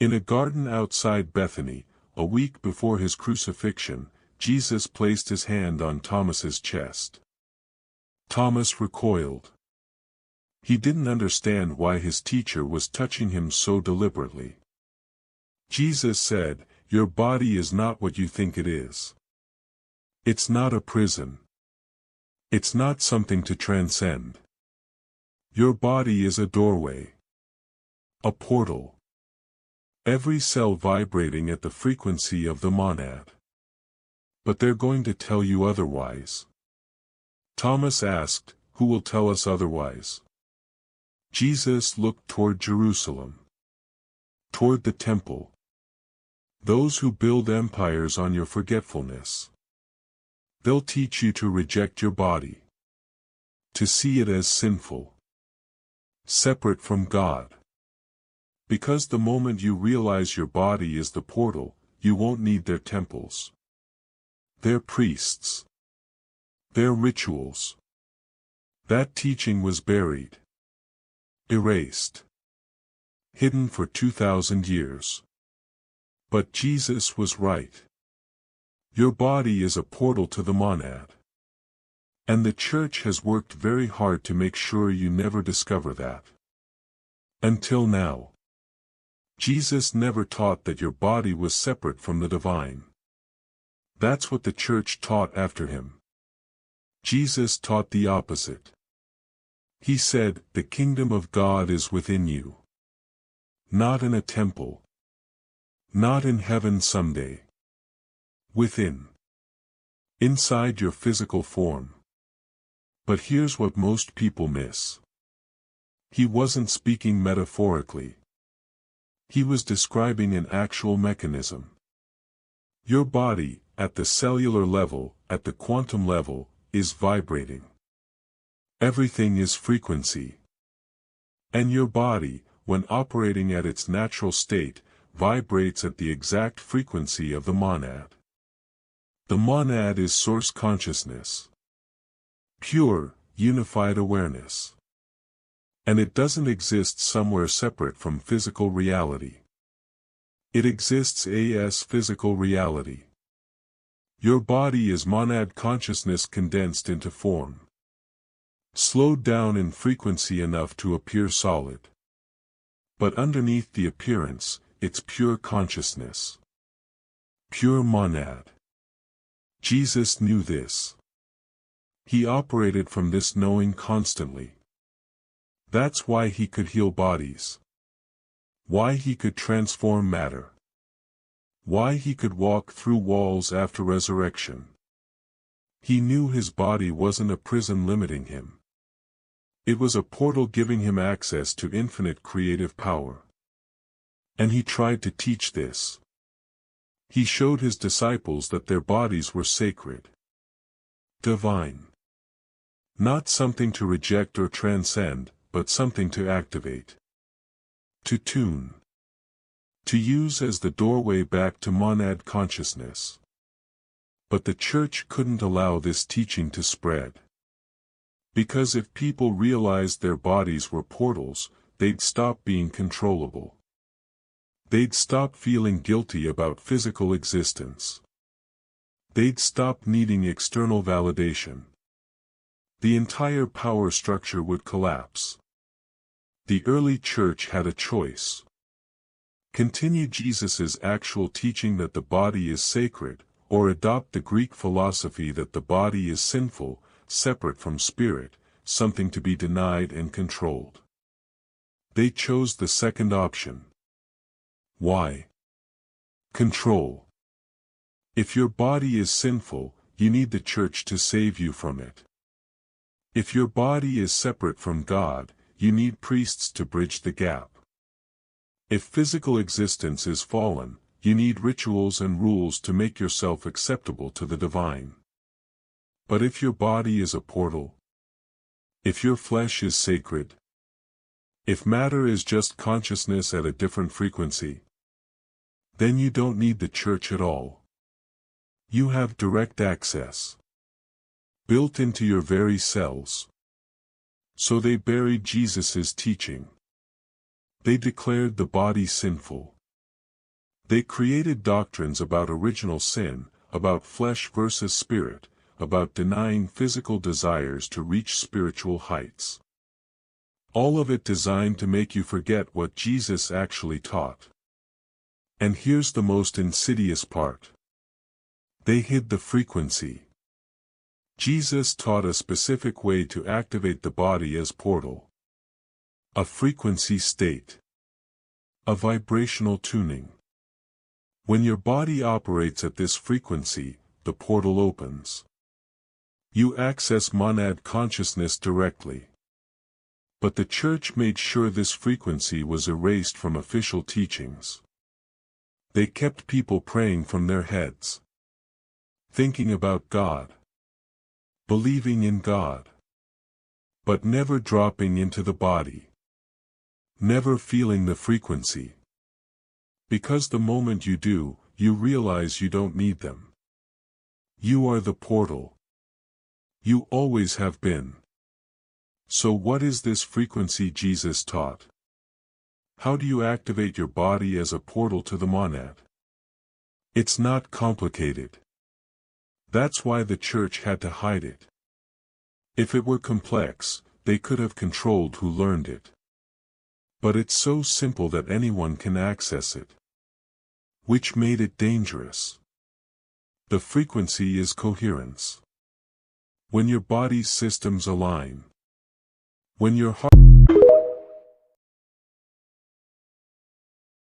In a garden outside Bethany, a week before his crucifixion, Jesus placed his hand on Thomas's chest. Thomas recoiled. He didn't understand why his teacher was touching him so deliberately. Jesus said, "Your body is not what you think it is. It's not a prison. It's not something to transcend. Your body is a doorway. A portal. Every cell vibrating at the frequency of the monad. But they're going to tell you otherwise." Thomas asked, "Who will tell us otherwise?" Jesus looked toward Jerusalem. Toward the temple. Those who build empires on your forgetfulness. They'll teach you to reject your body. To see it as sinful. Separate from God. Because the moment you realize your body is the portal, you won't need their temples. Their priests. Their rituals. That teaching was buried. Erased. Hidden for 2,000 years. But Jesus was right. Your body is a portal to the monad. And the church has worked very hard to make sure you never discover that. Until now. Jesus never taught that your body was separate from the divine. That's what the church taught after him. Jesus taught the opposite. He said, "The kingdom of God is within you. Not in a temple. Not in heaven someday. Within. Inside your physical form." But here's what most people miss. He wasn't speaking metaphorically. He was describing an actual mechanism. Your body, at the cellular level, at the quantum level, is vibrating. Everything is frequency. And your body, when operating at its natural state, vibrates at the exact frequency of the monad. The monad is source consciousness. Pure, unified awareness. And it doesn't exist somewhere separate from physical reality. It exists as physical reality. Your body is monad consciousness condensed into form. Slowed down in frequency enough to appear solid. But underneath the appearance, it's pure consciousness. Pure monad. Jesus knew this. He operated from this knowing constantly. That's why he could heal bodies. Why he could transform matter. Why he could walk through walls after resurrection. He knew his body wasn't a prison limiting him. It was a portal giving him access to infinite creative power. And he tried to teach this. He showed his disciples that their bodies were sacred. Divine. Not something to reject or transcend, but something to activate. To tune. To use as the doorway back to monad consciousness. But the church couldn't allow this teaching to spread. Because if people realized their bodies were portals, they'd stop being controllable. They'd stop feeling guilty about physical existence. They'd stop needing external validation. The entire power structure would collapse. The early church had a choice. Continue Jesus's actual teaching that the body is sacred, or adopt the Greek philosophy that the body is sinful, separate from spirit, something to be denied and controlled. They chose the second option. Why? Control. If your body is sinful, you need the church to save you from it. If your body is separate from God, you need priests to bridge the gap. If physical existence is fallen, you need rituals and rules to make yourself acceptable to the divine. But if your body is a portal, if your flesh is sacred, if matter is just consciousness at a different frequency, then you don't need the church at all. You have direct access. Built into your very cells. So they buried Jesus's teaching. They declared the body sinful. They created doctrines about original sin, about flesh versus spirit, about denying physical desires to reach spiritual heights. All of it designed to make you forget what Jesus actually taught. And here's the most insidious part. They hid the frequency. Jesus taught a specific way to activate the body as portal. A frequency state. A vibrational tuning. When your body operates at this frequency, the portal opens. You access monad consciousness directly. But the church made sure this frequency was erased from official teachings. They kept people praying from their heads. Thinking about God. Believing in God. But never dropping into the body. Never feeling the frequency. Because the moment you do, you realize you don't need them. You are the portal. You always have been. So what is this frequency Jesus taught? How do you activate your body as a portal to the monad? It's not complicated. That's why the church had to hide it. If it were complex, they could have controlled who learned it. But it's so simple that anyone can access it. Which made it dangerous. The frequency is coherence. When your body's systems align. When your heart